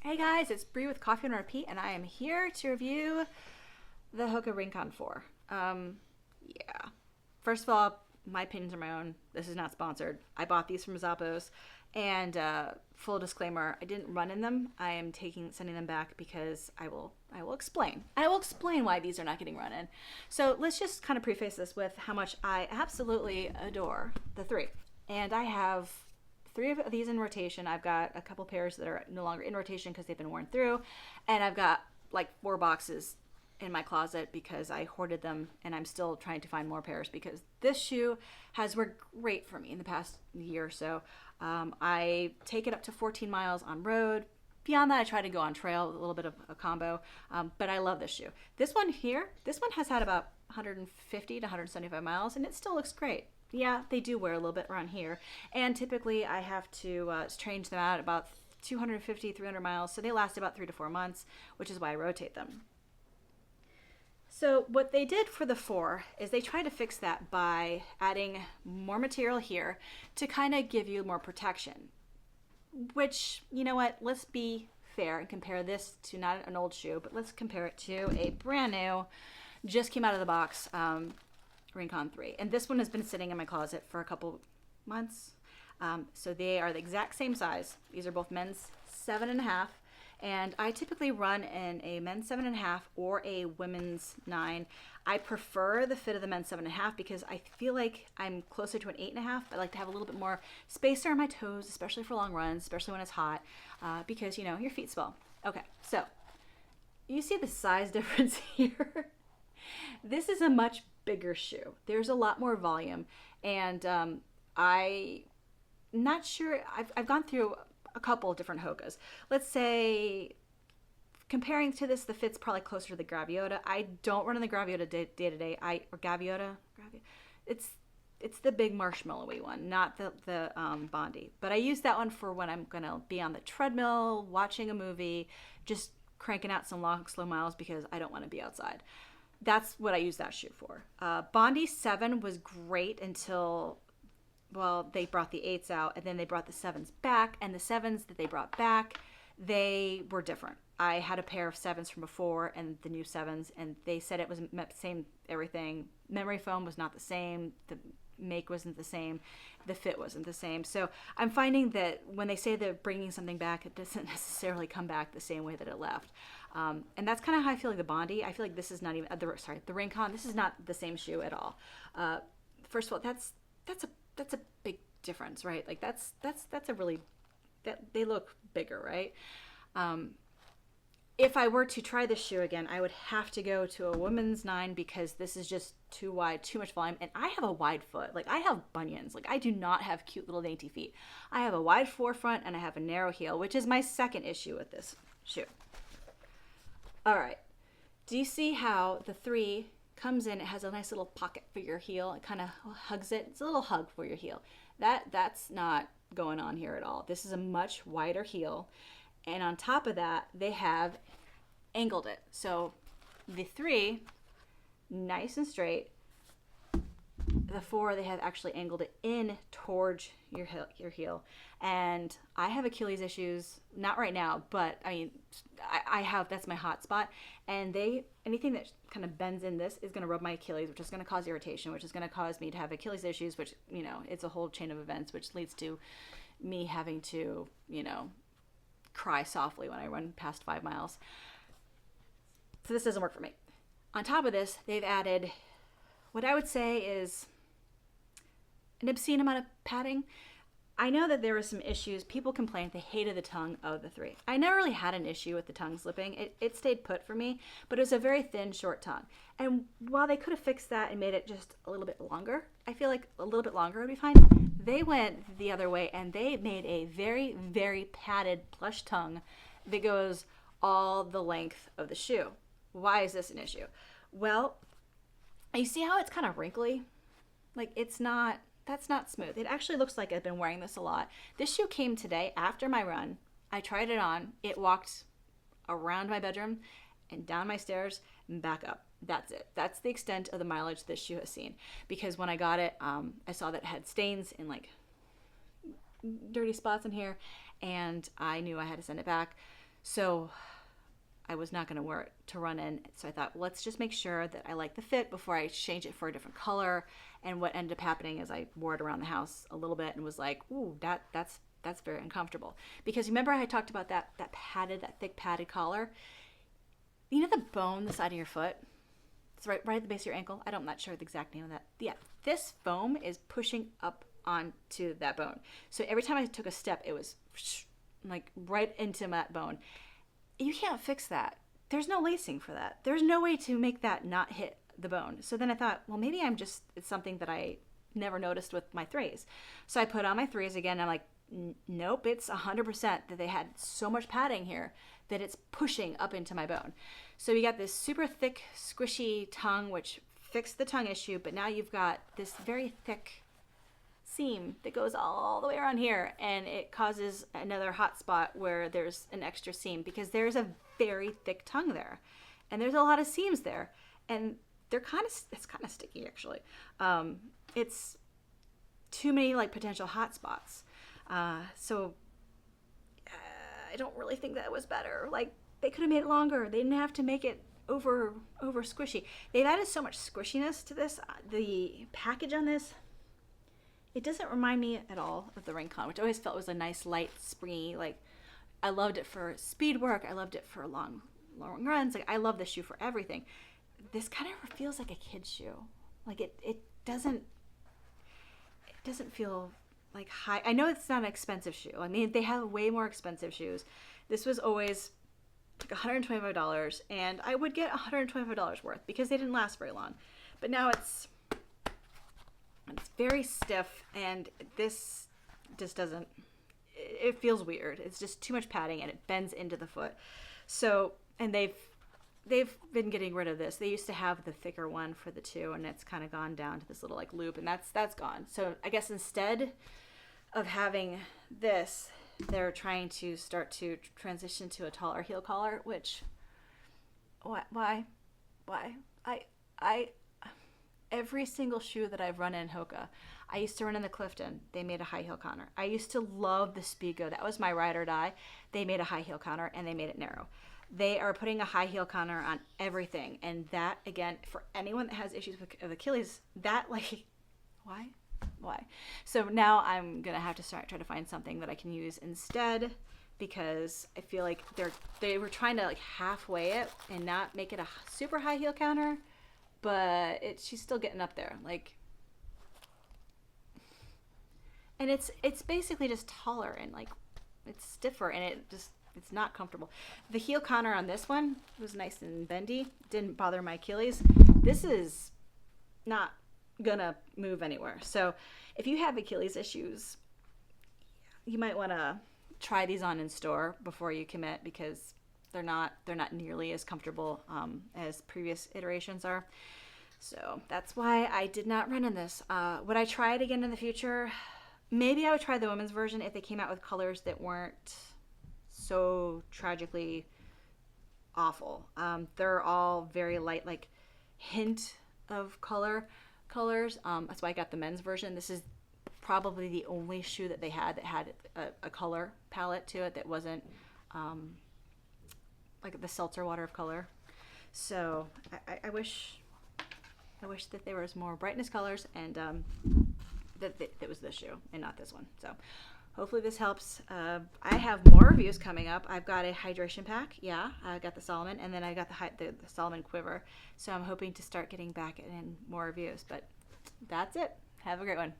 Hey guys, it's Bree with Coffee on Repeat, and I am here to review the Hoka Rincon 4. Yeah. First of all, my opinions are my own. This is not sponsored. I bought these from Zappos, and full disclaimer, I didn't run in them. I am sending them back because I will explain. I will explain why these are not getting run in. So let's just kind of preface this with how much I absolutely adore the three. And I have three of these in rotation. I've got a couple pairs that are no longer in rotation because they've been worn through, and I've got like 4 boxes in my closet because I hoarded them, and I'm still trying to find more pairs because this shoe has worked great for me in the past year or so. I take it up to 14 miles on road. Beyond that, I try to go on trail, a little bit of a combo, but I love this shoe. This one has had about 150 to 175 miles, and it still looks great. Yeah, they do wear a little bit around here, and typically I have to change them out about 250, 300 miles, so they last about 3 to 4 months, which is why I rotate them. So what they did for the 4 is they tried to fix that by adding more material here to kind of give you more protection, which, you know what, let's be fair and compare this to not an old shoe, but let's compare it to a brand new, just came out of the box, Rincon 3. And this one has been sitting in my closet for a couple months. So they are the exact same size. These are both men's 7.5. And I typically run in a men's 7.5 or a women's 9. I prefer the fit of the men's 7.5 because I feel like I'm closer to an 8.5. I like to have a little bit more space around my toes, especially for long runs, especially when it's hot, because, you know, your feet swell. Okay, so you see the size difference here. This is a much bigger shoe. There's a lot more volume, and I'm not sure. I've gone through a couple of different Hokas. Let's say, comparing to this, the fit's probably closer to the Gaviota. I don't run in the Gaviota day to day. It's the big marshmallowy one, not the Bondi. But I use that one for when I'm gonna be on the treadmill, watching a movie, just cranking out some long, slow miles because I don't want to be outside. That's what I use that shoe for. Bondi 7 was great until, well, they brought the 8s out, and then they brought the 7s back, and the 7s that they brought back, they were different. I had a pair of 7s from before and the new 7s, and they said it was same everything. Memory foam was not the same. The make wasn't the same. The fit wasn't the same. So I'm finding that when they say they're bringing something back, it doesn't necessarily come back the same way that it left. And that's kind of how I feel like the Bondi. I feel like this is not even the Rincon. This is not the same shoe at all. First of all, that's a big difference, right? Like that's a really, that they look bigger, right? If I were to try this shoe again, I would have to go to a women's 9 because this is just too wide, too much volume. And I have a wide foot. Like, I have bunions. Like, I do not have cute little dainty feet. I have a wide forefront and I have a narrow heel, which is my second issue with this shoe. All right. Do you see how the 3 comes in? It has a nice little pocket for your heel. It kind of hugs it. It's a little hug for your heel. That's not going on here at all. This is a much wider heel. And on top of that, they have angled it. So the 3, nice and straight. The 4, they have actually angled it in towards your heel. And I have Achilles issues, not right now, but I mean, I have, that's my hot spot. And anything that kind of bends in this is going to rub my Achilles, which is going to cause irritation, which is going to cause me to have Achilles issues, which, you know, it's a whole chain of events, which leads to me having to, you know, cry softly when I run past 5 miles. So this doesn't work for me. On top of this, they've added what I would say is an obscene amount of padding. I know that there were some issues. People complained they hated the tongue of the 3. I never really had an issue with the tongue slipping. It stayed put for me, but it was a very thin, short tongue. And while they could have fixed that and made it just a little bit longer, I feel like a little bit longer would be fine. They went the other way and they made a very, very padded plush tongue that goes all the length of the shoe. Why is this an issue? Well, you see how it's kind of wrinkly? Like, that's not smooth. It actually looks like I've been wearing this a lot. This shoe came today after my run. I tried it on. It walked around my bedroom and down my stairs and back up. That's it. That's the extent of the mileage this shoe has seen. Because when I got it, I saw that it had stains and like dirty spots in here, and I knew I had to send it back. So I was not going to wear it to run in. So I thought, let's just make sure that I like the fit before I change it for a different color. And what ended up happening is I wore it around the house a little bit and was like, ooh, that's very uncomfortable. Because remember I talked about that thick padded collar? You know the bone, the side of your foot? It's right at the base of your ankle. I'm not sure the exact name of that. Yeah, this foam is pushing up onto that bone. So every time I took a step, it was like right into that bone. You can't fix that. There's no lacing for that. There's no way to make that not hit the bone. So then I thought, well, maybe it's something that I never noticed with my threes. So I put on my threes again. And I'm like, nope, it's 100% that they had so much padding here that it's pushing up into my bone. So you got this super thick, squishy tongue, which fixed the tongue issue, but now you've got this very thick seam that goes all the way around here, and it causes another hot spot where there's an extra seam because there's a very thick tongue there, and there's a lot of seams there, and it's kind of sticky actually. It's too many like potential hot spots. So I don't really think that was better. Like they could have made it longer. They didn't have to make it over squishy. They've added so much squishiness to this. The package on this, it doesn't remind me at all of the Rincon, which I always felt was a nice, light, springy, like, I loved it for speed work. I loved it for long runs. Like, I love this shoe for everything. This kind of feels like a kid's shoe. Like, it doesn't feel like high. I know it's not an expensive shoe. I mean, they have way more expensive shoes. This was always like $125, and I would get $125 worth because they didn't last very long. But now it's very stiff, and this just doesn't, it feels weird. It's just too much padding, and it bends into the foot. So, and they've been getting rid of this. They used to have the thicker one for the two, and it's kind of gone down to this little like loop, and that's gone. So I guess instead of having this, they're trying to start to transition to a taller heel collar, which, why? Every single shoe that I've run in Hoka, I used to run in the Clifton. They made a high heel counter. I used to love the Speedgo. That was my ride or die. They made a high heel counter, and they made it narrow. They are putting a high heel counter on everything. And that, again, for anyone that has issues with Achilles, that, like, why? So now I'm going to have to try to find something that I can use instead, because I feel like they were trying to, like, halfway it and not make it a super high heel counter. But she's still getting up there, like, and it's basically just taller and like it's stiffer, and it's not comfortable. The heel counter on this one was nice and bendy, didn't bother my Achilles. This is not gonna move anywhere. So if you have Achilles issues, you might want to try these on in store before you commit, because they're not nearly as comfortable as previous iterations are. So that's why I did not run in this. Would I try it again in the future? Maybe I would try the women's version if they came out with colors that weren't so tragically awful. They're all very light, like hint of colors. That's why I got the men's version. This is probably the only shoe that they had that had a color palette to it that wasn't like the seltzer water of color. So I wish that there was more brightness colors, and that it was this shoe and not this one. So hopefully this helps. I have more reviews coming up. I've got a hydration pack. Yeah, I got the Solomon, and then I got the Solomon quiver. So I'm hoping to start getting back in more reviews. But that's it. Have a great one.